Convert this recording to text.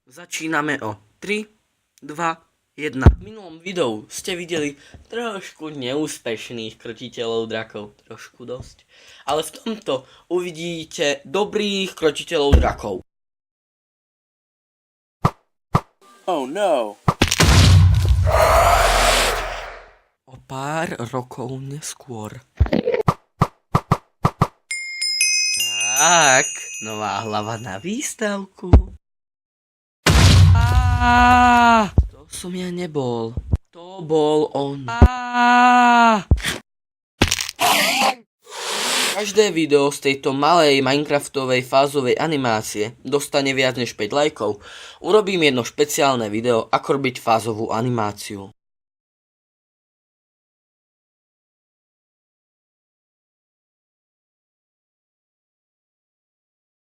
Začíname o 3, 2, 1. V minulom videu ste videli trošku neúspešných krotiteľov drakov. Trošku dosť. Ale v tomto uvidíte dobrých krotiteľov drakov. Oh no. O pár rokov neskôr. Tak, nová hlava na výstavku. To som ja nebol. To bol on. Každé video z tejto malej Minecraftovej fázovej animácie dostane viac než 5 lajkov. Urobím jedno špeciálne video, ako robiť fázovú animáciu.